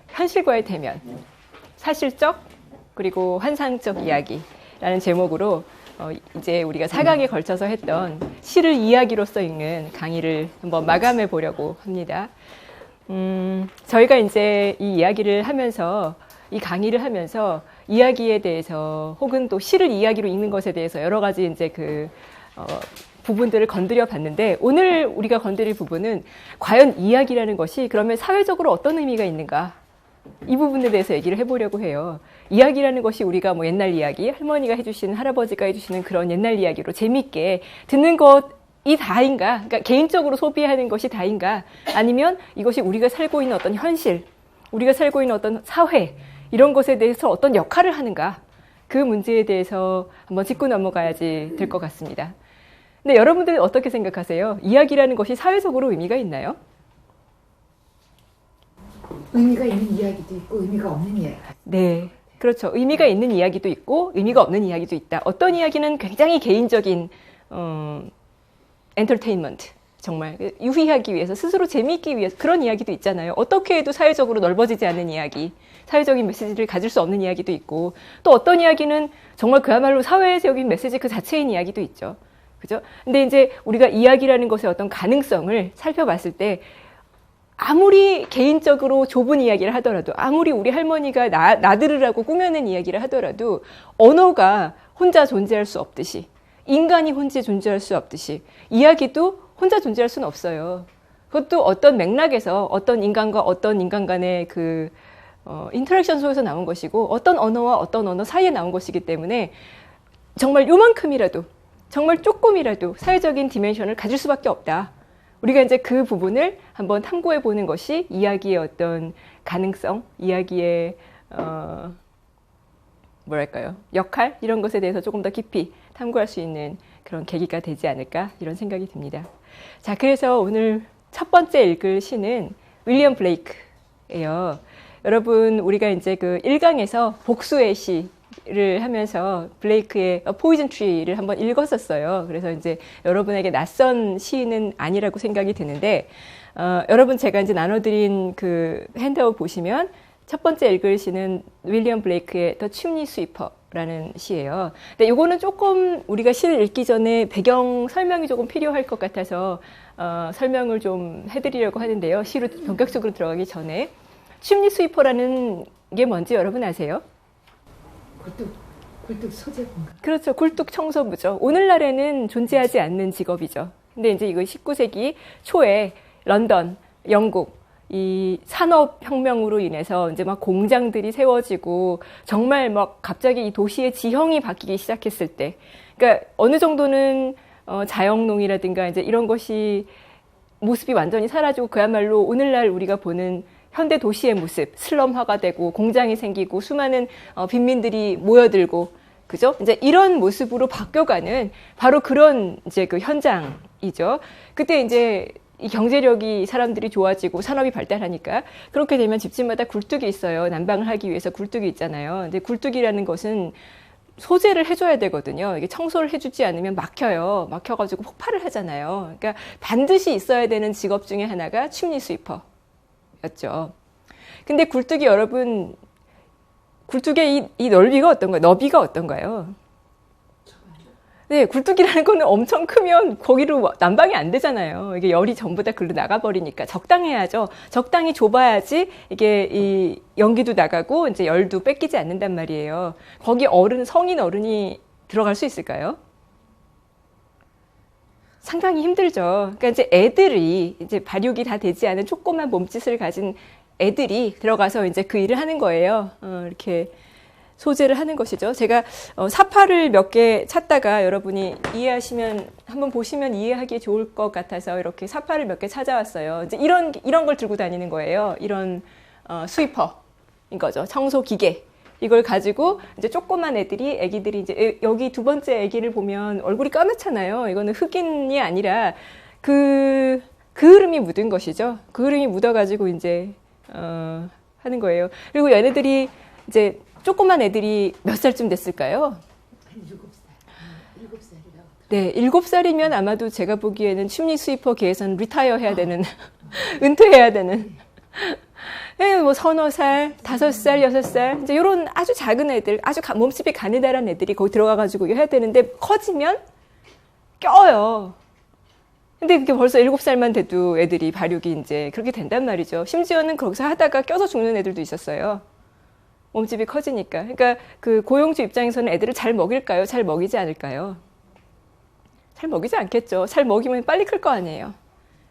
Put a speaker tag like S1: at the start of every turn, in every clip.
S1: 현실과의 대면, 사실적 그리고 환상적 이야기라는 제목으로 이제 우리가 4강에 걸쳐서 했던 시를 이야기로서 읽는 강의를 한번 마감해 보려고 합니다. 저희가 이제 이 이야기를 하면서, 이 강의를 하면서 이야기에 대해서 혹은 또 시를 이야기로 읽는 것에 대해서 여러 가지 이제 부분들을 건드려 봤는데, 오늘 우리가 건드릴 부분은 과연 이야기라는 것이 그러면 사회적으로 어떤 의미가 있는가, 이 부분에 대해서 얘기를 해보려고 해요. 이야기라는 것이 우리가 뭐 옛날 이야기, 할머니가 해주시는, 할아버지가 해주시는 그런 옛날 이야기로 재밌게 듣는 것이 다인가? 그러니까 개인적으로 소비하는 것이 다인가? 아니면 이것이 우리가 살고 있는 어떤 현실, 우리가 살고 있는 어떤 사회, 이런 것에 대해서 어떤 역할을 하는가? 그 문제에 대해서 한번 짚고 넘어가야지 될 것 같습니다. 근데 여러분들은 어떻게 생각하세요? 이야기라는 것이 사회적으로 의미가 있나요?
S2: 의미가 있는 이야기도 있고 의미가 없는 이야기.
S1: 네, 그렇죠. 의미가 있는 이야기도 있고 의미가 없는 이야기도 있다. 어떤 이야기는 굉장히 개인적인 엔터테인먼트, 정말 유희하기 위해서, 스스로 재미있기 위해서 그런 이야기도 있잖아요. 어떻게 해도 사회적으로 넓어지지 않는 이야기, 사회적인 메시지를 가질 수 없는 이야기도 있고, 또 어떤 이야기는 정말 그야말로 사회적인 메시지 그 자체인 이야기도 있죠. 그죠? 근데 이제 우리가 이야기라는 것의 어떤 가능성을 살펴봤을 때, 아무리 개인적으로 좁은 이야기를 하더라도, 아무리 우리 할머니가 나 들으라고 꾸며낸 이야기를 하더라도, 언어가 혼자 존재할 수 없듯이, 인간이 혼자 존재할 수 없듯이, 이야기도 혼자 존재할 수는 없어요. 그것도 어떤 맥락에서 어떤 인간과 어떤 인간 간의 인터랙션 속에서 나온 것이고, 어떤 언어와 어떤 언어 사이에 나온 것이기 때문에 정말 요만큼이라도, 정말 조금이라도 사회적인 디멘션을 가질 수밖에 없다. 우리가 이제 그 부분을 한번 탐구해 보는 것이 이야기의 어떤 가능성, 이야기의 뭐랄까요, 역할, 이런 것에 대해서 조금 더 깊이 탐구할 수 있는 그런 계기가 되지 않을까, 이런 생각이 듭니다. 자, 그래서 오늘 첫 번째 읽을 시는 윌리엄 블레이크예요. 여러분, 우리가 이제 그 1강에서 복수의 시를 하면서 블레이크의 포이즌 트리를 한번 읽었었어요. 그래서 이제 여러분에게 낯선 시는 아니라고 생각이 드는데, 여러분, 제가 이제 나눠드린 그 핸드아웃 보시면 첫 번째 읽을 시는 윌리엄 블레이크의 The Chimney Sweeper라는 시예요. 근데 이거는 조금 우리가 시를 읽기 전에 배경 설명이 조금 필요할 것 같아서 설명을 좀 해드리려고 하는데요. 시로 본격적으로 들어가기 전에, Chimney Sweeper라는 게 뭔지 여러분 아세요?
S2: 굴뚝 소재군가.
S1: 그렇죠. 굴뚝 청소부죠. 오늘날에는 존재하지 않는 직업이죠. 근데 이제 이거 19세기 초에 런던, 영국, 이 산업혁명으로 인해서 이제 막 공장들이 세워지고, 정말 막 갑자기 이 도시의 지형이 바뀌기 시작했을 때, 그러니까 어느 정도는 자영농이라든가 이제 이런 것이 모습이 완전히 사라지고, 그야말로 오늘날 우리가 보는 현대 도시의 모습, 슬럼화가 되고 공장이 생기고 수많은 빈민들이 모여들고, 그죠? 이제 이런 모습으로 바뀌어가는 바로 그런 이제 그 현장이죠. 그때 이제 이 경제력이 사람들이 좋아지고 산업이 발달하니까, 그렇게 되면 집집마다 굴뚝이 있어요. 난방을 하기 위해서 굴뚝이 있잖아요. 근데 굴뚝이라는 것은 소재를 해줘야 되거든요. 이게 청소를 해주지 않으면 막혀요. 막혀가지고 폭발을 하잖아요. 그러니까 반드시 있어야 되는 직업 중에 하나가 침니 스위퍼였죠. 근데 굴뚝이, 여러분, 굴뚝의 이 넓이가 어떤가요? 너비가 어떤가요? 네, 굴뚝이라는 거는 엄청 크면 거기로 난방이 안 되잖아요. 이게 열이 전부 다 글로 나가버리니까 적당해야죠. 적당히 좁아야지 이게 이 연기도 나가고 이제 열도 뺏기지 않는단 말이에요. 거기 성인 어른이 들어갈 수 있을까요? 상당히 힘들죠. 그러니까 이제 애들이, 이제 발육이 다 되지 않은 조그만 몸짓을 가진 애들이 들어가서 이제 그 일을 하는 거예요. 이렇게 소재를 하는 것이죠. 제가 사파를 몇 개 찾다가 여러분이 이해하시면, 한번 보시면 이해하기 좋을 것 같아서 이렇게 사파를 몇 개 찾아왔어요. 이제 이런 걸 들고 다니는 거예요. 이런 스위퍼인 거죠. 청소 기계. 이걸 가지고 이제 조그만 애기들이 이제 여기 두 번째 애기를 보면 얼굴이 까맣잖아요. 이거는 흑인이 아니라 그 흐름이 묻은 것이죠. 그 흐름이 묻어가지고 이제 하는 거예요. 그리고 얘네들이 이제 조그만 애들이 몇 살쯤 됐을까요?
S2: 한 7살. 7살이라고.
S1: 네, 7살이면 아마도 제가 보기에는 침리 스위퍼 계에서는 리타이어 해야 되는, 은퇴해야 되는 뭐 서너 살, 5살, 6살 이제 이런 아주 작은 애들, 아주 몸집이 가느다란 애들이 거기 들어가가지고 해야 되는데 커지면 껴요. 근데 그게 벌써 7살만 돼도 애들이 발육이 이제 그렇게 된단 말이죠. 심지어는 거기서 하다가 껴서 죽는 애들도 있었어요. 몸집이 커지니까. 그러니까 그 고용주 입장에서는 애들을 잘 먹일까요? 잘 먹이지 않을까요? 잘 먹이지 않겠죠. 잘 먹이면 빨리 클 거 아니에요.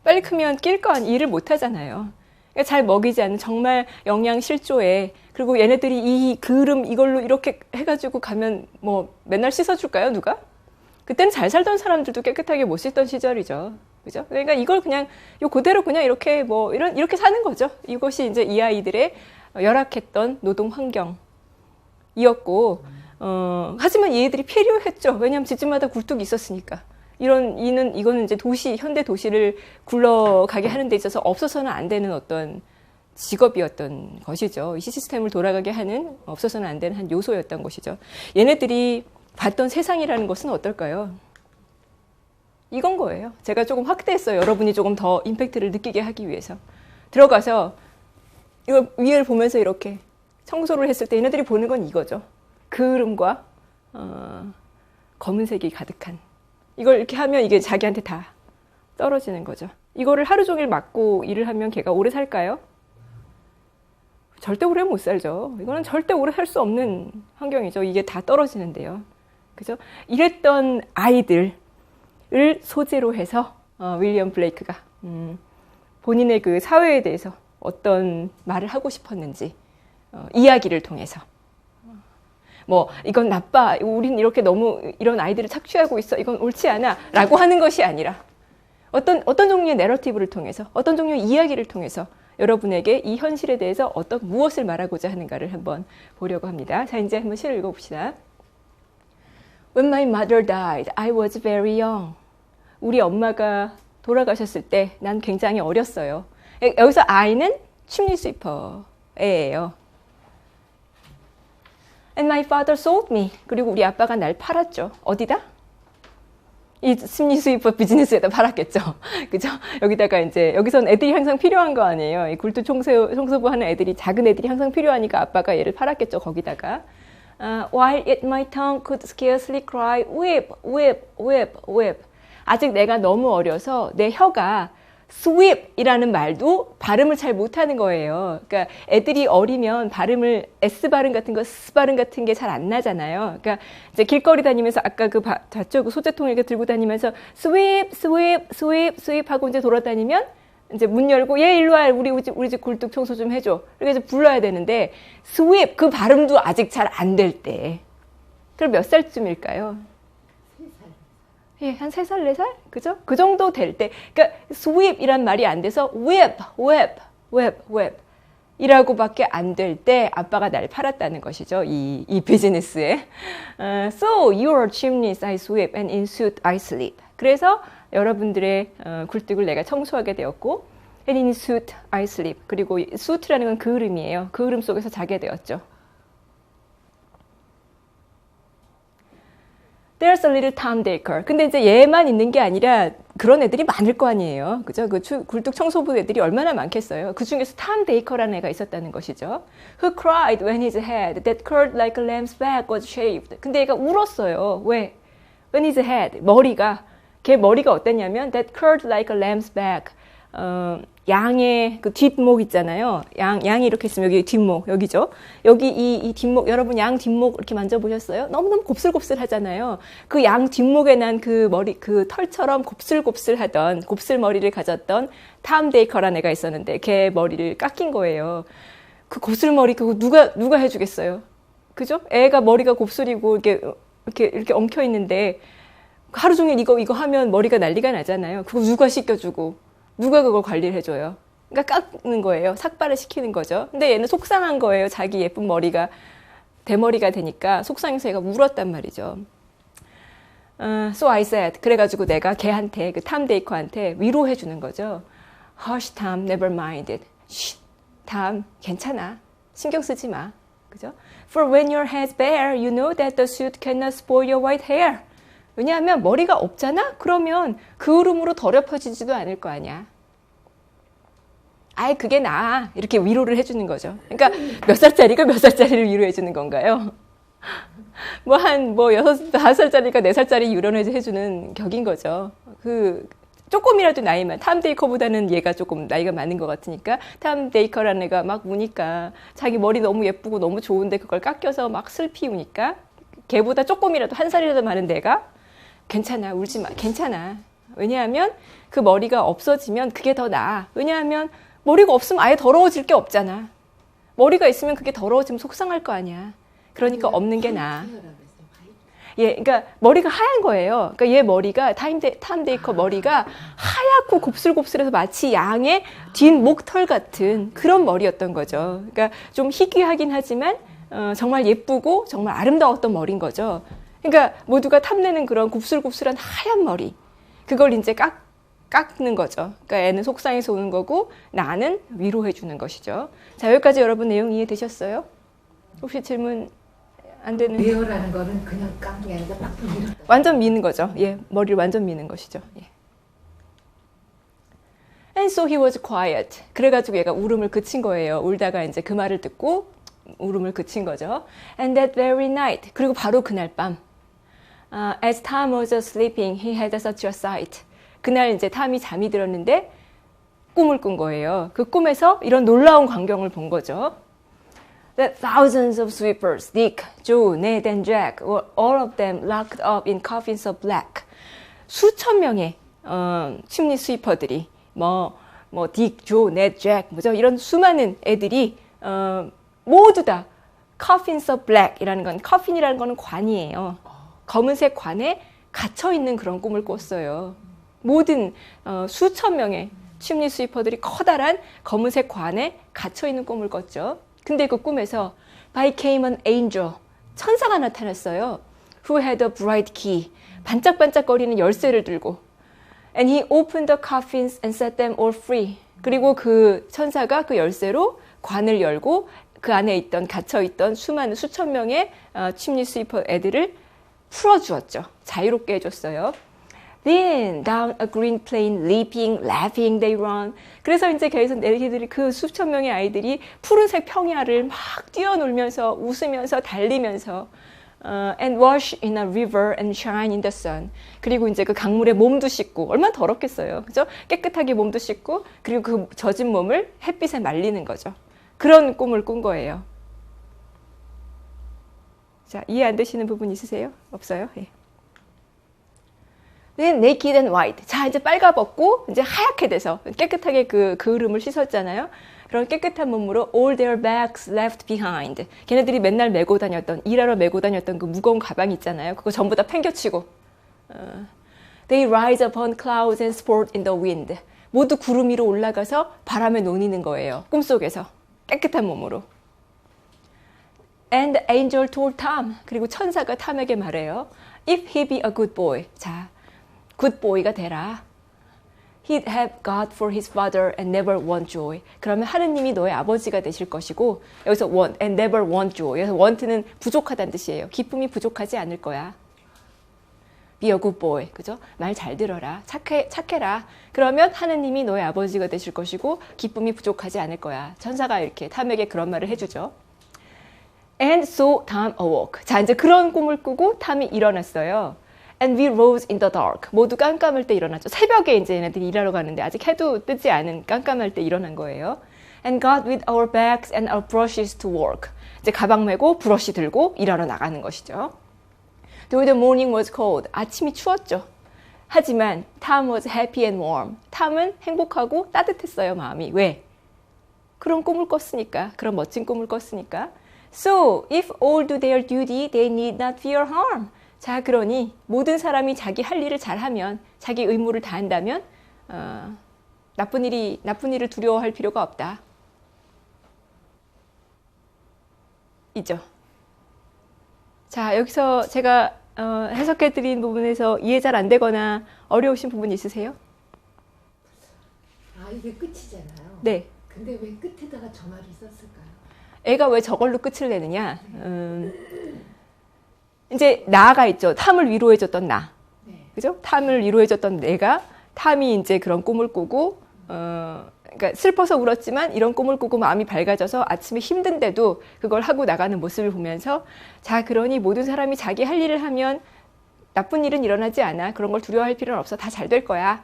S1: 빨리 크면 낄 거 아니에요. 일을 못 하잖아요. 그러니까 잘 먹이지 않는 정말 영양 실조에, 그리고 얘네들이 이 그름 이걸로 이렇게 해가지고 가면 뭐 맨날 씻어줄까요? 누가? 그때는 잘 살던 사람들도 깨끗하게 못 씻던 시절이죠. 그죠? 그러니까 이걸 그냥 요 그대로 그냥 이렇게 뭐 이렇게 사는 거죠. 이것이 이제 이 아이들의 열악했던 노동 환경이었고, 하지만 얘들이 필요했죠. 왜냐하면 집집마다 굴뚝이 있었으니까. 이거는 이제 현대 도시를 굴러가게 하는 데 있어서 없어서는 안 되는 어떤 직업이었던 것이죠. 이 시스템을 돌아가게 하는, 없어서는 안 되는 한 요소였던 것이죠. 얘네들이 봤던 세상이라는 것은 어떨까요? 이건 거예요. 제가 조금 확대했어요. 여러분이 조금 더 임팩트를 느끼게 하기 위해서. 들어가서 이거 위를 보면서 이렇게 청소를 했을 때 얘네들이 보는 건 이거죠. 그을음과 검은색이 가득한. 이걸 이렇게 하면 이게 자기한테 다 떨어지는 거죠. 이거를 하루 종일 맞고 일을 하면 걔가 오래 살까요? 절대 오래 못 살죠. 이거는 절대 오래 살 수 없는 환경이죠. 이게 다 떨어지는데요. 그죠? 이랬던 아이들을 소재로 해서 윌리엄 블레이크가 본인의 그 사회에 대해서 어떤 말을 하고 싶었는지 이야기를 통해서 뭐 이건 나빠, 우린 이렇게 너무 이런 아이들을 착취하고 있어, 이건 옳지 않아 라고 하는 것이 아니라 어떤 종류의 내러티브를 통해서, 어떤 종류의 이야기를 통해서 여러분에게 이 현실에 대해서 무엇을 말하고자 하는가를 한번 보려고 합니다. 자, 이제 한번 시를 읽어봅시다. When my mother died, I was very young. 우리 엄마가 돌아가셨을 때 난 굉장히 어렸어요. 여기서 I는 chimney sweeper예요. And my father sold me. 그리고 우리 아빠가 날 팔았죠. 어디다? 이 chimney sweeper 비즈니스에다 팔았겠죠. 그죠? 여기다가 이제, 여기선 애들이 항상 필요한 거 아니에요. 이 굴뚝 청소부 하는 애들이, 작은 애들이 항상 필요하니까 아빠가 얘를 팔았겠죠. 거기다가. While yet my tongue could scarcely cry, whip, whip, whip, whip. 아직 내가 너무 어려서 내 혀가 sweep이라는 말도 발음을 잘 못하는 거예요. 그러니까 애들이 어리면 발음을 S 발음 같은 거, S 발음 같은 게 잘 안 나잖아요. 그러니까 이제 길거리 다니면서 아까 봤죠? 그 소재통 이렇게 들고 다니면서 sweep, sweep, sweep, sweep 하고 이제 돌아다니면 이제 문 열고 얘 일로 와, 우리 집 굴뚝 청소 좀 해줘. 그래서 불러야 되는데 sweep 그 발음도 아직 잘 안 될 때. 그럼 몇 살쯤일까요? 예, 한 3살, 4살? 그죠? 그 정도 될 때. 그러니까 sweep이란 말이 안 돼서 whip, whip, whip, whip 이라고 밖에 안 될 때 아빠가 날 팔았다는 것이죠. 이 비즈니스에. So your chimneys I sweep and in soot I sleep. 그래서 여러분들의 굴뚝을 내가 청소하게 되었고 and in soot I sleep. 그리고 soot라는 건 그을음이에요. 그을음 속에서 자게 되었죠. There's a little Tom Dacre. 근데 이제 얘만 있는 게 아니라 그런 애들이 많을 거 아니에요. 그죠? 그 굴뚝 청소부 애들이 얼마나 많겠어요. 그 중에서 Tom Dacre라는 애가 있었다는 것이죠. Who cried when his head that curled like a lamb's back was shaved. 근데 얘가 울었어요. 왜? When his head, 머리가, 걔 머리가 어땠냐면 that curled like a lamb's back. 양의 그 뒷목 있잖아요. 양이 이렇게 있으면 여기 뒷목, 여기죠. 여기 이 뒷목, 여러분 양 뒷목 이렇게 만져보셨어요? 너무너무 곱슬곱슬 하잖아요. 그 양 뒷목에 난 그 머리, 그 털처럼 곱슬곱슬 하던, 곱슬머리를 가졌던 탐 데이커라는 애가 있었는데, 걔 머리를 깎인 거예요. 그 곱슬머리, 그거 누가 해주겠어요? 그죠? 애가 머리가 곱슬이고, 이렇게 엉켜 있는데, 하루 종일 이거 하면 머리가 난리가 나잖아요. 그거 누가 씻겨주고, 누가 그걸 관리를 해줘요? 그러니까 깎는 거예요. 삭발을 시키는 거죠. 근데 얘는 속상한 거예요. 자기 예쁜 머리가 대머리가 되니까 속상해서 얘가 울었단 말이죠. So I said. 그래가지고 내가 걔한테, 그 탐 데이커한테 위로해 주는 거죠. Hush, Tom, never mind it. Shh, Tom, 괜찮아. 신경 쓰지 마. 그죠? For when your head's bare, you know that the suit cannot spoil your white hair. 왜냐하면 머리가 없잖아? 그러면 그을음으로 더럽혀지지도 않을 거 아니야. 아이, 그게 나아. 이렇게 위로를 해주는 거죠. 그러니까 몇 살짜리가 몇 살짜리를 위로해주는 건가요? 여섯, 5살짜리가 4살짜리 위로해주는 격인 거죠. 조금이라도 나이만, 탐 데이커보다는 얘가 조금 나이가 많은 것 같으니까, 탐 데이커라는 애가 막 우니까, 자기 머리 너무 예쁘고 너무 좋은데 그걸 깎여서 막 슬피 우니까, 걔보다 조금이라도, 1살이라도 많은 내가, 괜찮아, 울지 마, 괜찮아. 왜냐하면 그 머리가 없어지면 그게 더 나아. 왜냐하면 머리가 없으면 아예 더러워질 게 없잖아. 머리가 있으면 그게 더러워지면 속상할 거 아니야. 그러니까 없는 게 나아. 예, 그러니까 머리가 하얀 거예요. 그러니까 얘 머리가 탐 데이커 머리가 하얗고 곱슬곱슬해서 마치 양의 뒷목털 같은 그런 머리였던 거죠. 그러니까 좀 희귀하긴 하지만 정말 예쁘고 정말 아름다웠던 머리인 거죠. 그러니까 모두가 탐내는 그런 곱슬곱슬한 하얀 머리. 그걸 이제 깎는 거죠. 그러니까 애는 속상해서 오는 거고 나는 위로해 주는 것이죠. 자, 여기까지 여러분 내용 이해되셨어요? 혹시 질문 안 되는?
S2: 베어라는 거는 그냥 깎는 게 아니라 막 밀어.
S1: 완전 미는 거죠. 예, 머리를 완전 미는 것이죠. 예. And so he was quiet. 그래가지고 얘가 울음을 그친 거예요. 울다가 이제 그 말을 듣고 울음을 그친 거죠. And that very night. 그리고 바로 그날 밤. As Tom was sleeping, he had such a sight. 그날 이제 탐이 잠이 들었는데 꿈을 꾼 거예요. 그 꿈에서 이런 놀라운 광경을 본 거죠. That thousands of sweepers, Dick, Joe, Ned, and Jack, were all of them locked up in coffins of black. 수천 명의 침리 스위퍼들이 딕, 조, 넷, 잭, 이런 수많은 애들이 모두 다 coffins of black이라는 건 커핀이라는 거는 관이에요. 검은색 관에 갇혀 있는 그런 꿈을 꿨어요. 모든 수천 명의 침리 스위퍼들이 커다란 검은색 관에 갇혀 있는 꿈을 꿨죠. 근데 그 꿈에서 by came an angel, 천사가 나타났어요. Who had a bright key, 반짝반짝거리는 열쇠를 들고. And he opened the coffins and set them all free. 그리고 그 천사가 그 열쇠로 관을 열고 그 안에 있던 갇혀있던 수천 명의 침리 스위퍼 애들을 풀어주었죠. 자유롭게 해줬어요. Then down a green plain, leaping, laughing, they run. 그래서 이제 계속 애기들이 그 수천 명의 아이들이 푸른색 평야를 막 뛰어놀면서 웃으면서 달리면서 and wash in a river and shine in the sun. 그리고 이제 그 강물에 몸도 씻고 얼마나 더럽겠어요, 그죠? 깨끗하게 몸도 씻고 그리고 그 젖은 몸을 햇빛에 말리는 거죠. 그런 꿈을 꾼 거예요. 자, 이해 안 되시는 부분 있으세요? 없어요? 예. Then naked and white. 자, 이제 빨가벗고 이제 하얗게 돼서 깨끗하게 그 흐름을 씻었잖아요. 그런 깨끗한 몸으로 all their bags left behind. 걔네들이 맨날 메고 다녔던, 일하러 메고 다녔던 그 무거운 가방 있잖아요. 그거 전부 다 팽겨치고. They rise upon clouds and sport in the wind. 모두 구름 위로 올라가서 바람에 논이는 거예요. 꿈속에서. 깨끗한 몸으로. And the angel told Tom. 그리고 천사가 탐에게 말해요. If he be a good boy. 자, good boy가 되라. He'd have God for his father and never want joy. 그러면 하느님이 너의 아버지가 되실 것이고, 여기서 want and never want joy. 여기서 want는 부족하다는 뜻이에요. 기쁨이 부족하지 않을 거야. Be a good boy. 그죠? 말 잘 들어라. 착해라. 그러면 하느님이 너의 아버지가 되실 것이고, 기쁨이 부족하지 않을 거야. 천사가 이렇게 탐에게 그런 말을 해주죠. And so Tom awoke. 자, 이제 그런 꿈을 꾸고 탐이 일어났어요. And we rose in the dark. 모두 깜깜할 때 일어났죠. 새벽에 이제 얘네들이 일하러 가는데 아직 해도 뜨지 않은 깜깜할 때 일어난 거예요. And got with our bags and our brushes to work. 이제 가방 메고 브러쉬 들고 일하러 나가는 것이죠. Though the morning was cold. 아침이 추웠죠. 하지만 Tom was happy and warm. 탐은 행복하고 따뜻했어요, 마음이. 왜? 그런 꿈을 꿨으니까. 그런 멋진 꿈을 꿨으니까. So, if all do their duty, they need not fear harm. 자, 그러니 모든 사람이 자기 할 일을 잘하면, 자기 의무를 다한다면 나쁜 일을 두려워할 필요가 없다. 있죠. 자, 여기서 제가 해석해드린 부분에서 이해 잘 안 되거나 어려우신 부분 있으세요?
S2: 아, 이게 끝이잖아요.
S1: 네.
S2: 근데 왜 끝에다가 저 말을 썼을까요?
S1: 애가 왜 저걸로 끝을 내느냐? 이제 나가 있죠. 탐을 위로해줬던 나. 네. 그죠? 탐을 위로해줬던 내가, 탐이 이제 그런 꿈을 꾸고, 그러니까 슬퍼서 울었지만 이런 꿈을 꾸고 마음이 밝아져서 아침에 힘든데도 그걸 하고 나가는 모습을 보면서 자, 그러니 모든 사람이 자기 할 일을 하면 나쁜 일은 일어나지 않아. 그런 걸 두려워할 필요는 없어. 다 잘 될 거야.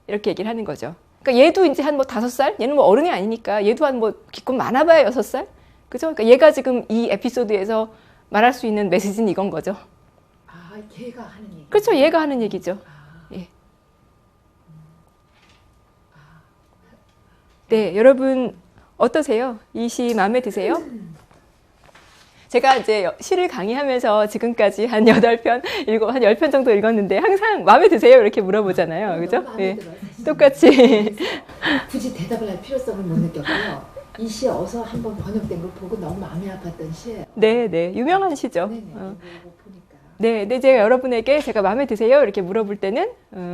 S1: 이렇게 얘기를 하는 거죠. 그러니까 얘도 이제 한 뭐 5살? 얘는 뭐 어른이 아니니까 얘도 한 뭐 기껏 많아봐야 6살? 그죠? 그러니까 얘가 지금 이 에피소드에서 말할 수 있는 메시지는 이건 거죠.
S2: 아, 걔가 하는 얘기.
S1: 그렇죠. 얘가 하는 얘기죠. 예. 네, 여러분 어떠세요? 이 시 마음에 드세요? 제가 이제 시를 강의하면서 지금까지 한 8편, 한 10편 정도 읽었는데 항상 마음에 드세요? 이렇게 물어보잖아요. 그죠?
S2: 마음에
S1: 예.
S2: 들어요, 사실은.
S1: 똑같이.
S2: 굳이 대답을 할 필요성을 못 느꼈고요. 이 시 어서 한번 번역된 걸 보고 너무 마음이 아팠던 시예요.
S1: 네, 네. 유명한 시죠.
S2: 네네.
S1: 어.
S2: 이거 보니까.
S1: 네, 근데 제가 여러분에게 제가 마음에 드세요? 이렇게 물어볼 때는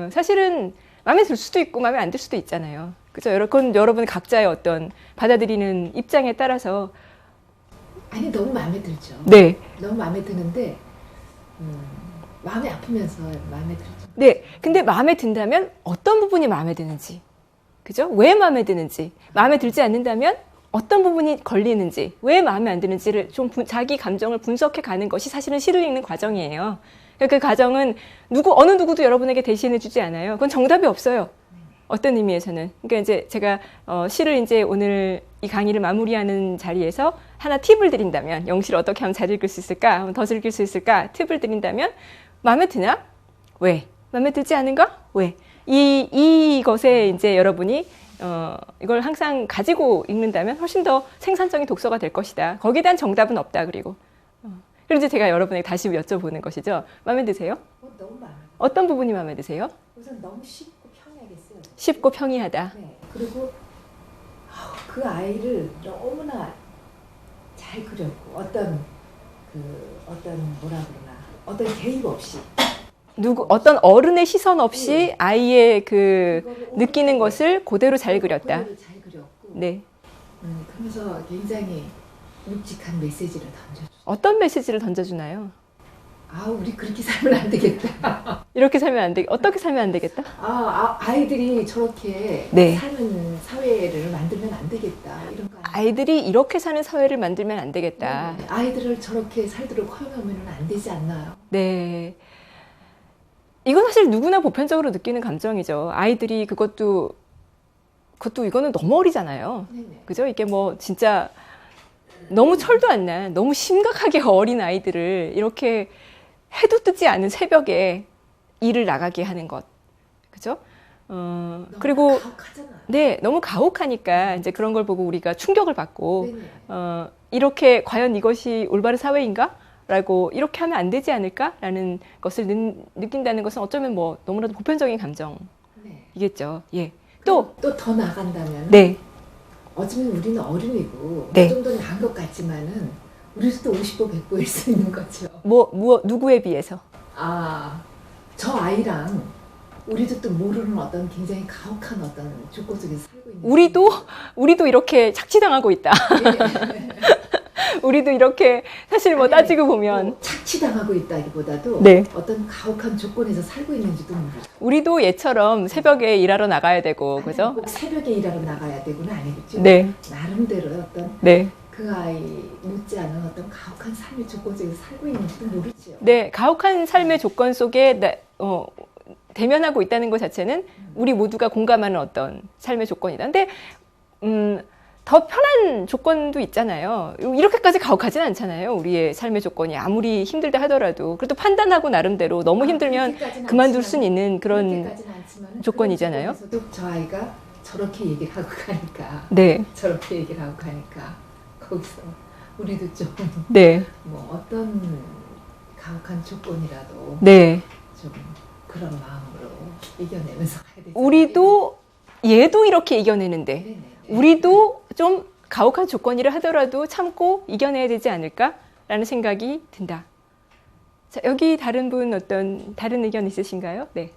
S1: 사실은 마음에 들 수도 있고 마음에 안 들 수도 있잖아요. 그죠? 그건 여러분 각자의 어떤 받아들이는 입장에 따라서
S2: 아니 너무 마음에 들죠.
S1: 네,
S2: 너무 마음에 드는데 마음이 아프면서 마음에 들죠.
S1: 네. 근데 마음에 든다면 어떤 부분이 마음에 드는지, 그죠? 왜 마음에 드는지, 마음에 들지 않는다면 어떤 부분이 걸리는지, 왜 마음에 안 드는지를 좀 자기 감정을 분석해 가는 것이 사실은 시를 읽는 과정이에요. 그 과정은 어느 누구도 여러분에게 대신해 주지 않아요. 그건 정답이 없어요. 어떤 의미에서는. 그러니까 이제 제가 시를 이제 오늘 이 강의를 마무리하는 자리에서 하나 팁을 드린다면, 영시를 어떻게 하면 잘 읽을 수 있을까? 더 즐길 수 있을까? 팁을 드린다면, 마음에 드나? 왜? 마음에 들지 않은가? 왜? 이것에 이제 여러분이 이걸 항상 가지고 읽는다면 훨씬 더 생산적인 독서가 될 것이다. 거기에 대한 정답은 없다. 그리고 이제 제가 여러분에게 다시 여쭤보는 것이죠. 마음에 드세요?
S2: 너무 마음에.
S1: 어떤 부분이 마음에 드세요?
S2: 우선 너무 쉽고 평이하게 써요.
S1: 쉽고 평이하다.
S2: 네. 그리고 그 아이를 너무나 잘 그렸고 어떤 뭐라 그러나 어떤 개입 없이
S1: 어떤 어른의 시선 없이
S2: 네.
S1: 아이의 그
S2: 그거를
S1: 느끼는 것을 그대로 잘 그렸다.
S2: 그대로 잘 그렸고
S1: 네.
S2: 그러면서 굉장히 묵직한 메시지를 던져줘.
S1: 어떤 메시지를 던져주나요?
S2: 우리 그렇게 살면 안 되겠다.
S1: 이렇게 살면 안 되, 어떻게 살면 안 되겠다?
S2: 아이들이 저렇게
S1: 네.
S2: 사는 사회를 만들면 안 되겠다. 이런 거 아니에요?
S1: 아이들이 이렇게 사는 사회를 만들면 안 되겠다.
S2: 네. 아이들을 저렇게 살도록 허용하면 안 되지 않나요?
S1: 네. 이건 사실 누구나 보편적으로 느끼는 감정이죠. 아이들이 그것도 이거는 너무 어리잖아요.
S2: 네네.
S1: 그죠? 이게 뭐 진짜 너무 철도 안 난, 너무 심각하게 어린 아이들을 이렇게 해도 뜨지 않은 새벽에 일을 나가게 하는 것. 그죠? 그리고,
S2: 가혹하잖아요.
S1: 네, 너무 가혹하니까 이제 그런 걸 보고 우리가 충격을 받고,
S2: 네네.
S1: 이렇게 과연 이것이 올바른 사회인가? 라고 이렇게 하면 안 되지 않을까? 라는 것을 느낀다는 것은 어쩌면 뭐 너무나도 보편적인 감정이겠죠.
S2: 네.
S1: 예. 또
S2: 더 나간다면
S1: 네.
S2: 어쩌면 우리는 어른이고
S1: 네.
S2: 그 정도 나은 것 같지만은 우리도 또 50보 100보일 수 있는 거죠.
S1: 누구에 비해서?
S2: 저 아이랑 우리도 또 모르는 어떤 굉장히 가혹한 어떤 조건 속에서 살고 있는
S1: 우리도 이렇게 착취당하고 있다.
S2: 네.
S1: 우리도 이렇게 사실 뭐
S2: 아니,
S1: 따지고 보면
S2: 착취당하고 있다기보다도
S1: 네.
S2: 어떤 가혹한 조건에서 살고 있는지도 모르죠.
S1: 우리도 얘처럼 새벽에 일하러 나가야 되고 그죠?
S2: 꼭 새벽에 일하러 나가야 되고는 아니겠죠.
S1: 네.
S2: 나름대로 어떤
S1: 네.
S2: 그 아이 못지않은 어떤 가혹한 삶의 조건 속에서 살고 있는지도 모르죠.
S1: 네, 가혹한 삶의 조건 속에 대면하고 있다는 것 자체는 우리 모두가 공감하는 어떤 삶의 조건이다. 근데 더 편한 조건도 있잖아요. 이렇게까지 가혹하진 않잖아요. 우리의 삶의 조건이 아무리 힘들다 하더라도 그래도 판단하고 나름대로 너무 힘들면 그만둘 수는 있는 그런 조건이잖아요.
S2: 그래서도 저 아이가 저렇게 얘기를 하고 가니까,
S1: 네,
S2: 저렇게 얘기를 하고 가니까 거기서 우리도 좀
S1: 네,
S2: 뭐 어떤 가혹한 조건이라도
S1: 네.
S2: 좀 그런 마음으로 이겨내면서 가야 되지.
S1: 얘도 이렇게 이겨내는데
S2: 네네.
S1: 우리도 좀 가혹한 조건이라 하더라도 참고 이겨내야 되지 않을까라는 생각이 든다. 자, 여기 다른 의견 있으신가요? 네.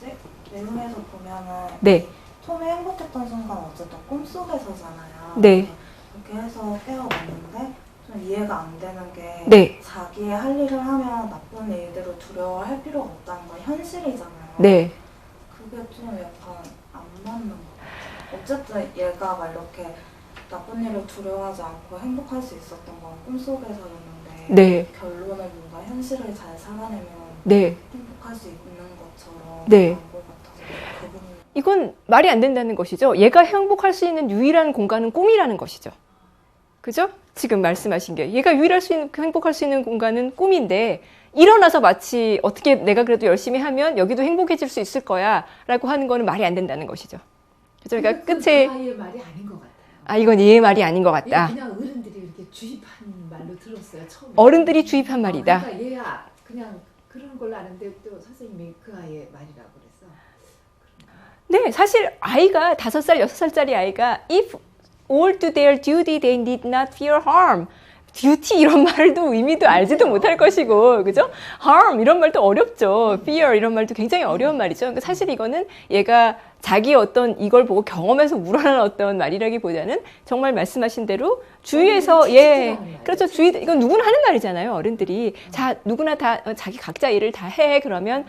S3: 뭐지? 내용에서 보면은
S1: 네.
S3: 처음에 행복했던 순간 어쨌든 꿈속에서잖아요.
S1: 네.
S3: 그렇게 해서 깨어났는데 좀 이해가 안 되는 게
S1: 네.
S3: 자기의 할 일을 하면 나쁜 일들을 두려워할 필요가 없다는 건 현실이잖아요.
S1: 네.
S3: 그게 좀 약간 안 맞는 것 같아요. 어쨌든 얘가 막 이렇게 나쁜 일을 두려워하지 않고 행복할 수 있었던 건 꿈속에서였는데
S1: 네.
S3: 결론을 뭔가 현실을 잘 살아내면
S1: 네.
S3: 행복할 수 있는 것처럼
S1: 네.
S3: 나온 것 같아서 그 부분이
S1: 이건 말이 안 된다는 것이죠. 얘가 행복할 수 있는 유일한 공간은 꿈이라는 것이죠. 그죠? 지금 말씀하신 게 얘가 유일할 수 있는 행복할 수 있는 공간은 꿈인데 일어나서 마치 어떻게 내가 그래도 열심히 하면 여기도 행복해질 수 있을 거야라고 하는 거는 말이 안 된다는 것이죠. 그죠? 그러니까 끝에
S2: 그 아이의 말이 아닌 것 같아요.
S1: 아 이건 얘의 말이 아닌 것 같다.
S2: 그냥 어른들이 이렇게 주입한 말로 들었어요. 처음에.
S1: 어른들이 주입한 말이다.
S2: 그러니까 얘야 그냥 그런 걸로 아는데 또 선생님이 그 아이의 말이라고 그랬어.
S1: 네, 사실 아이가 5살, 6살짜리 아이가 if all do their duty, they need not fear harm. duty 이런 말도 의미도 알지도 못할 것이고, 그죠? harm 이런 말도 어렵죠. fear 이런 말도 굉장히 어려운 말이죠. 그러니까 사실 이거는 얘가 자기 어떤 이걸 보고 경험해서 우러난 어떤 말이라기보다는 정말 말씀하신 대로 주위에서 그렇죠. 주위 이건 누구나 하는 말이잖아요. 어른들이 자 누구나 다 자기 각자 일을 다 해. 그러면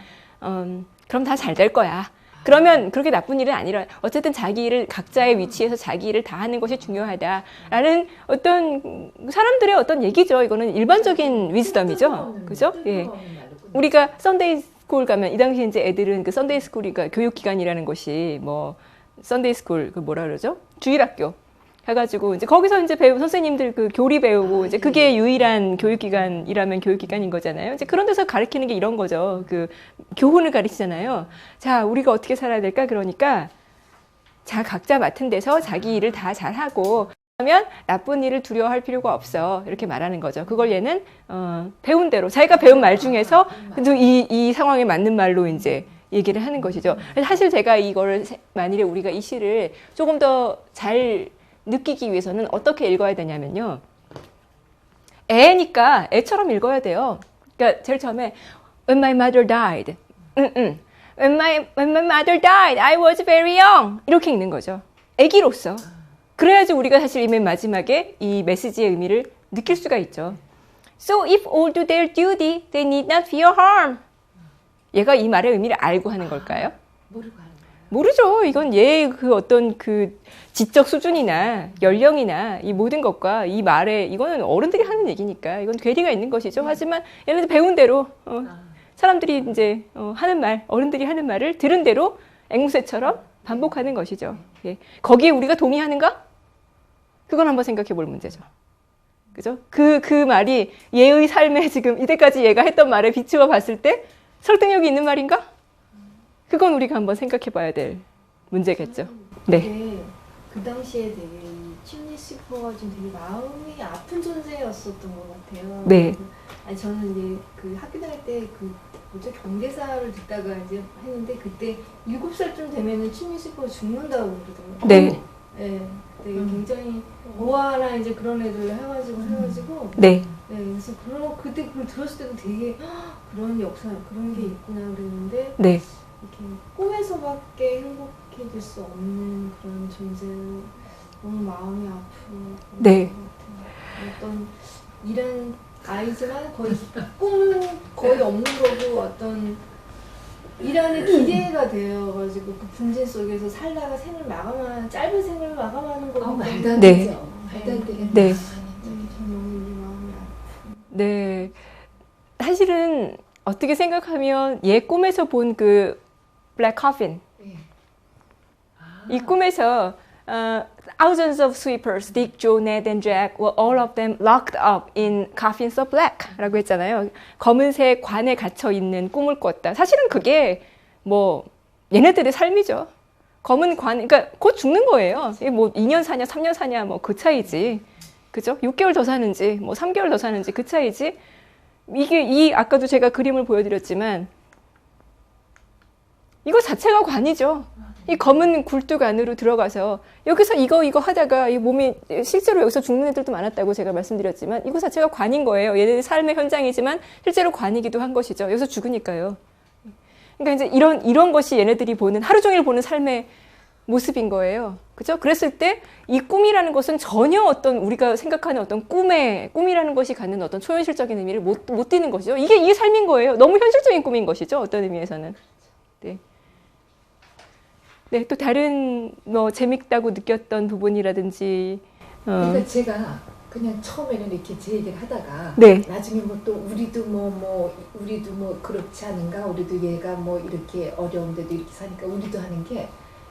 S1: 그럼 다 잘 될 거야. 그러면 그렇게 나쁜 일은 아니라 어쨌든 자기 일을 각자의 위치에서 자기 일을 다 하는 것이 중요하다라는 어떤 사람들의 어떤 얘기죠. 이거는 일반적인 위즈덤이죠. 그죠? 예. 우리가 썬데이 스쿨 가면 이 당시에 이제 애들은 그 썬데이 스쿨이가 교육 기관이라는 것이 뭐 썬데이 스쿨 그 뭐라 그러죠? 주일학교 해가지고 이제 거기서 이제 배우 선생님들 그 교리 배우고 이제 그게 유일한 교육기관이라면 교육기관인 거잖아요. 이제 그런 데서 가르치는 게 이런 거죠. 그 교훈을 가르치잖아요. 자, 우리가 어떻게 살아야 될까? 그러니까 자 각자 맡은 데서 자기 일을 다 잘하고 그러면 나쁜 일을 두려워할 필요가 없어 이렇게 말하는 거죠. 그걸 얘는 배운 대로 자기가 배운 말 중에서 이 상황에 맞는 말로 이제 얘기를 하는 것이죠. 사실 제가 이거를 만일에 우리가 이 시를 조금 더 잘 느끼기 위해서는 어떻게 읽어야 되냐면요. 애니까 애처럼 읽어야 돼요. 그러니까 제일 처음에 When my mother died. When my mother died, I was very young. 이렇게 읽는 거죠. 애기로서. 그래야지 우리가 사실 맨 마지막에 이 메시지의 의미를 느낄 수가 있죠. So if all do their duty, they need not fear harm. 얘가 이 말의 의미를 알고 하는 걸까요?
S2: 모르고 하는 거예요.
S1: 모르죠. 이건 얘의 그 어떤 그 지적 수준이나 연령이나 이 모든 것과 이 말에 이거는 어른들이 하는 얘기니까 이건 괴리가 있는 것이죠. 하지만 얘네들 배운 대로 사람들이 이제 하는 말, 어른들이 하는 말을 들은 대로 앵무새처럼 반복하는 것이죠. 예. 거기에 우리가 동의하는가? 그건 한번 생각해 볼 문제죠. 그죠? 그 말이 얘의 삶에 지금 이때까지 얘가 했던 말에 비추어 봤을 때 설득력이 있는 말인가? 그건 우리가 한번 생각해 봐야 될 문제겠죠. 네.
S4: 되게 그 당시에 되게 이 침리 스퍼가 좀 되게 마음이 아픈 존재였었던 것 같아요.
S1: 네.
S4: 아니 저는 이제 그 학교 다닐 때 그 뭐죠 경제사를 듣다가 이제 했는데 그때 7살쯤 되면은 침리 스퍼가 죽는다고 그러더라고요.
S1: 네.
S4: 네. 되게 굉장히 모아나 이제 그런 애들 해가지고
S1: 네.
S4: 네, 그래서 그때 그걸 들었을 때도 되게 그런 역사 그런 게 있구나 그랬는데
S1: 네.
S4: 이렇게 꿈에서밖에 행복해질 수 없는 그런 존재 너무 마음이 아프고
S1: 네.
S4: 어떤 이런 아이지만 거의 꿈은 거의 없는 거고 어떤 일하는 기대가 되어가지고 그 분진 속에서 살다가 생을 마감하는 짧은 생을 마감하는 거고
S2: 말도 안
S1: 네.
S2: 되죠. 말도 안 되게
S1: 네.
S4: 너무 이 마음이 아프고
S1: 네. 사실은 어떻게 생각하면 얘 꿈에서 본 그 블랙 커핀
S2: 네.
S1: 이 꿈에서 thousands of sweepers, Dick, Joe, Ned, and Jack were all of them locked up in coffins of black 라고 했잖아요. 검은색 관에 갇혀 있는 꿈을 꿨다. 사실은 그게 뭐 얘네들의 삶이죠. 검은 관, 그러니까 곧 죽는 거예요. 이게 뭐 2년 사냐, 3년 사냐, 뭐 그 차이지. 그죠? 6개월 더 사는지, 뭐 3개월 더 사는지 그 차이지. 이게 아까도 제가 그림을 보여드렸지만 이거 자체가 관이죠. 이 검은 굴뚝 안으로 들어가서 여기서 이거 하다가 이 몸이 실제로 여기서 죽는 애들도 많았다고 제가 말씀드렸지만 이거 자체가 관인 거예요. 얘네들 삶의 현장이지만 실제로 관이기도 한 것이죠. 여기서 죽으니까요. 그러니까 이제 이런 것이 얘네들이 보는 하루 종일 보는 삶의 모습인 거예요. 그죠? 그랬을 때 이 꿈이라는 것은 전혀 어떤 우리가 생각하는 어떤 꿈이라는 것이 갖는 어떤 초현실적인 의미를 못 띠는 것이죠. 이게 삶인 거예요. 너무 현실적인 꿈인 것이죠. 어떤 의미에서는. 네. 네, 또 다른 뭐 재밌다고 느꼈던 부분이라든지
S2: 그러니까 제가 그냥 처음에는 이렇게 제 얘기를 하다가
S1: 네.
S2: 나중에 뭐 또 우리도 우리도 뭐 그렇지 않은가, 우리도 얘가 뭐 이렇게 어려운데도 이렇게 사니까 우리도 하는 게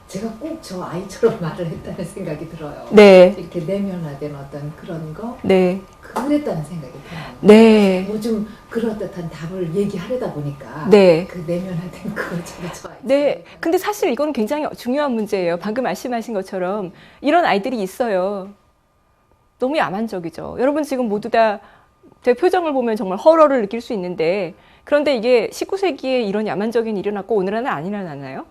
S2: 제가 꼭 저 아이처럼 말을 했다는 생각이 들어요.
S1: 네.
S2: 이렇게 내면화된 어떤 그런 거
S1: 네.
S2: 그랬다는 생각이 들어요.
S1: 네.
S2: 뭐 좀 그럴듯한 답을 얘기하려다 보니까
S1: 네.
S2: 그 내면화된 그걸 저 아이.
S1: 네. 근데 사실 이거는 굉장히 중요한 문제예요. 방금 말씀하신 것처럼 이런 아이들이 있어요. 너무 야만적이죠. 여러분 지금 모두 다 제 표정을 보면 정말 허러를 느낄 수 있는데 그런데 이게 19세기에 이런 야만적인 일이 일어났고 오늘은 안 일어나나요?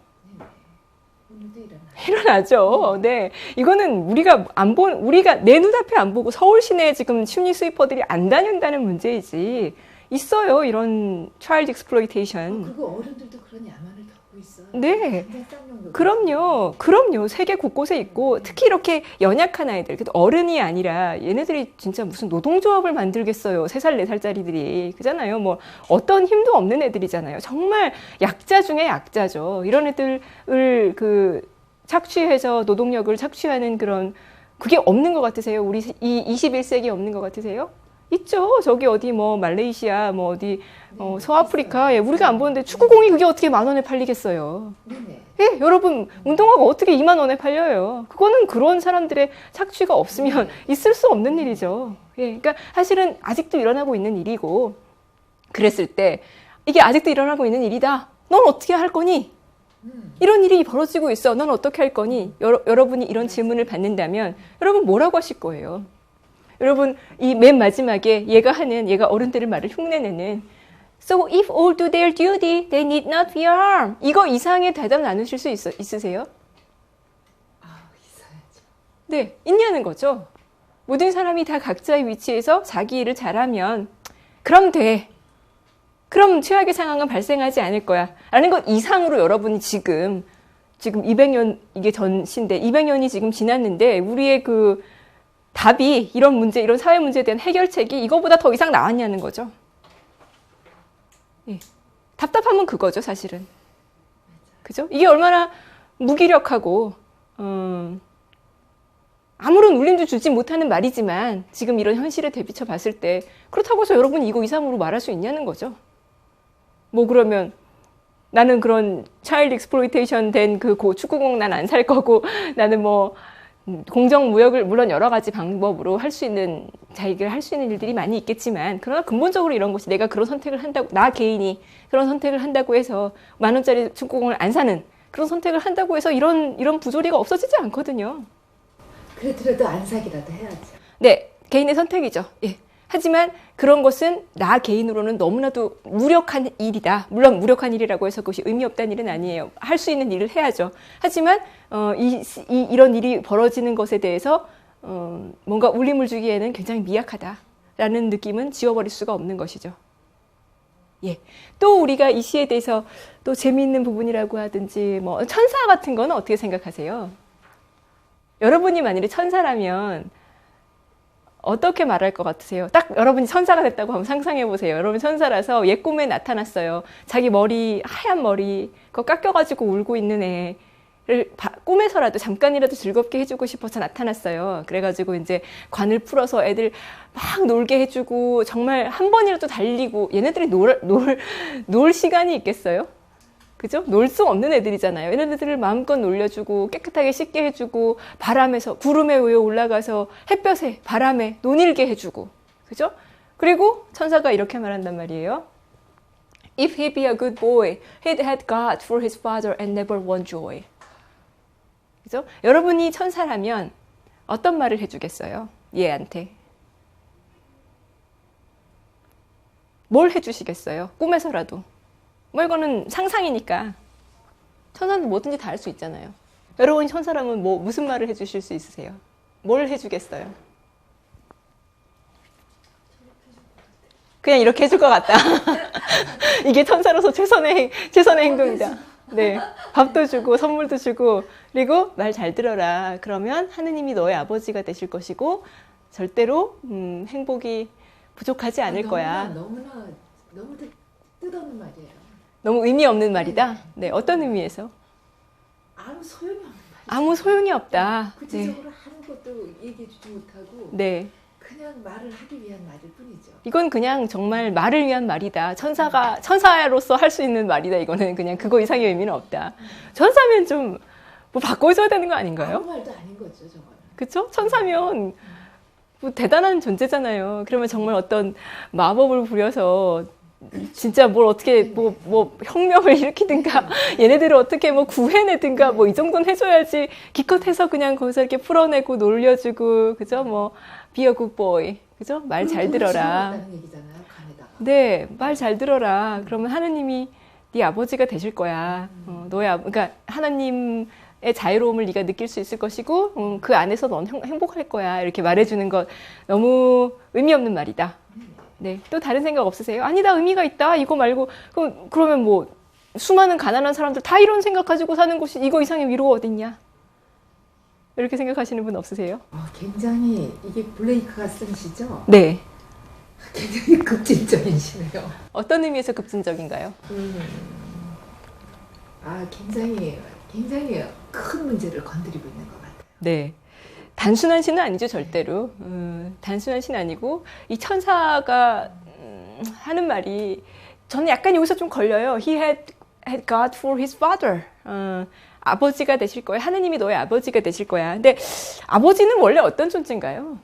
S2: 오늘도 일어나.
S1: 일어나죠. 네. 이거는 우리가 내 눈앞에 안 보고 서울 시내에 지금 심리 스위퍼들이 안 다닌다는 문제이지. 있어요. 이런 child exploitation.
S2: 그거 어른들도 그런 야만을 겪고 있어요.
S1: 네.
S2: 굉장히 쌍욕도
S1: 그럼요. 세계 곳곳에 있고 특히 이렇게 연약한 아이들, 어른이 아니라 얘네들이 진짜 무슨 노동조합을 만들겠어요. 3살, 4살짜리들이. 그잖아요. 뭐 어떤 힘도 없는 애들이잖아요. 정말 약자 중에 약자죠. 이런 애들을 착취해서 노동력을 착취하는 그런 그게 없는 것 같으세요? 우리 이 21세기 없는 것 같으세요? 있죠. 저기 어디 뭐 말레이시아 뭐 어디 서아프리카 예, 우리가 안 보는데 축구공이 그게 어떻게 10,000원에 팔리겠어요.
S2: 네네.
S1: 예, 여러분 운동화가 어떻게 20,000원에 팔려요. 그거는 그런 사람들의 착취가 없으면 있을 수 없는 일이죠. 예, 그러니까 사실은 아직도 일어나고 있는 일이고 그랬을 때 이게 아직도 일어나고 있는 일이다. 넌 어떻게 할 거니? 이런 일이 벌어지고 있어. 넌 어떻게 할 거니? 여러분이 이런 질문을 받는다면 여러분 뭐라고 하실 거예요? 여러분 이 맨 마지막에 얘가 어른들의 말을 흉내내는 So if all do their duty, they need not fear harm. 이거 이상의 대답 나누실 수 있으세요?
S2: 있어야죠.
S1: 네, 있냐는 거죠. 모든 사람이 다 각자의 위치에서 자기 일을 잘하면 그럼 돼. 그럼 최악의 상황은 발생하지 않을 거야. 라는 것 이상으로 여러분이 지금 200년 이게 전시인데 200년이 지금 지났는데 우리의 그 답이 이런 문제, 이런 사회 문제에 대한 해결책이 이거보다 더 이상 나왔냐는 거죠. 예. 답답하면 그거죠, 사실은. 그죠? 이게 얼마나 무기력하고, 아무런 울림도 주지 못하는 말이지만 지금 이런 현실에 대비쳐 봤을 때 그렇다고 해서 여러분이 이거 이상으로 말할 수 있냐는 거죠. 뭐 그러면 나는 그런 차일드 익스플로이테이션 된 그 축구공 난 안 살 거고 나는 뭐 공정무역을 물론 여러 가지 방법으로 할 수 있는 자기가 할 수 있는 일들이 많이 있겠지만 그러나 근본적으로 이런 것이 내가 그런 선택을 한다고 나 개인이 그런 선택을 한다고 해서 10,000원짜리 축구공을 안 사는 그런 선택을 한다고 해서 이런 부조리가 없어지지 않거든요.
S2: 그래도 안 사기라도 해야죠.
S1: 네, 개인의 선택이죠. 예. 하지만 그런 것은 나 개인으로는 너무나도 무력한 일이다. 물론 무력한 일이라고 해서 그것이 의미 없다는 일은 아니에요. 할 수 있는 일을 해야죠. 하지만 이런 일이 벌어지는 것에 대해서 뭔가 울림을 주기에는 굉장히 미약하다라는 느낌은 지워버릴 수가 없는 것이죠. 예. 또 우리가 이 시에 대해서 또 재미있는 부분이라고 하든지 뭐 천사 같은 거는 어떻게 생각하세요? 여러분이 만일에 천사라면 어떻게 말할 것 같으세요? 딱 여러분이 천사가 됐다고 한번 상상해 보세요. 여러분 천사라서 옛 꿈에 나타났어요. 자기 머리, 하얀 머리, 그거 깎여가지고 울고 있는 애를 꿈에서라도 잠깐이라도 즐겁게 해주고 싶어서 나타났어요. 그래가지고 이제 관을 풀어서 애들 막 놀게 해주고 정말 한 번이라도 달리고 얘네들이 놀 시간이 있겠어요? 그죠? 놀 수 없는 애들이잖아요. 얘네들을 마음껏 놀려주고 깨끗하게 씻게 해주고 바람에서 구름에 위에 올라가서 햇볕에 바람에 논일게 해주고 그죠? 그리고 천사가 이렇게 말한단 말이에요. If he be a good boy, he'd had God for his father and never won joy. 그죠? 여러분이 천사라면 어떤 말을 해주겠어요? 얘한테. 뭘 해주시겠어요? 꿈에서라도. 뭐 이거는 상상이니까 천사는 뭐든지 다 할 수 있잖아요. 여러분이 천사라면 무슨 말을 해주실 수 있으세요? 뭘 해주겠어요? 그냥 이렇게 해줄 것 같다. 이게 천사로서 최선의 행동이다. 네, 밥도 주고 선물도 주고 그리고 말 잘 들어라. 그러면 하느님이 너의 아버지가 되실 것이고 절대로 행복이 부족하지 않을 거야.
S2: 너무 뜻없는 말이에요.
S1: 너무 의미 없는 말이다. 네, 어떤 의미에서?
S2: 아무 소용이 없는 말이죠.
S1: 아무 소용이 없다. 네.
S2: 구체적으로 하는 것도 얘기해주지 못하고
S1: 네.
S2: 그냥 말을 하기 위한 말일 뿐이죠.
S1: 이건 그냥 정말 말을 위한 말이다. 천사로서 할 수 있는 말이다. 이거는 그냥 그거 이상의 의미는 없다. 천사면 좀 뭐 바꿔줘야 되는 거 아닌가요?
S2: 아무 말도 아닌 거죠, 저거는.
S1: 그쵸? 천사면 뭐 대단한 존재잖아요. 그러면 정말 어떤 마법을 부려서 진짜 뭘 어떻게 뭐 혁명을 일으키든가 얘네들을 어떻게 뭐 구해내든가 뭐 이 정도는 해줘야지 기껏해서 그냥 거기서 이렇게 풀어내고 놀려주고 그죠? 뭐 be a good boy 그죠? 말 잘 들어라.
S2: 다는 얘기잖아요, 간에다가.
S1: 네, 말 잘 들어라. 그러면 하느님이 네 아버지가 되실 거야. 그러니까 하나님의 자유로움을 네가 느낄 수 있을 것이고 그 안에서 넌 행복할 거야. 이렇게 말해주는 것 너무 의미 없는 말이다. 네, 또 다른 생각 없으세요? 아니다, 의미가 있다. 이거 말고 그러면 뭐 수많은 가난한 사람들 다 이런 생각 가지고 사는 곳이 이거 이상의 위로가 어딨냐? 이렇게 생각하시는 분 없으세요?
S2: 굉장히 이게 블레이크가 쓴 시죠?
S1: 네.
S2: 굉장히 급진적인 시네요.
S1: 어떤 의미에서 급진적인가요?
S2: 굉장히 큰 문제를 건드리고 있는 것 같아요.
S1: 네. 단순한 시는 아니죠, 절대로. 단순한 시는 아니고, 이 천사가 하는 말이, 저는 약간 여기서 좀 걸려요. He had God for his father. 아버지가 되실 거야. 하느님이 너의 아버지가 되실 거야. 근데 아버지는 원래 어떤 존재인가요?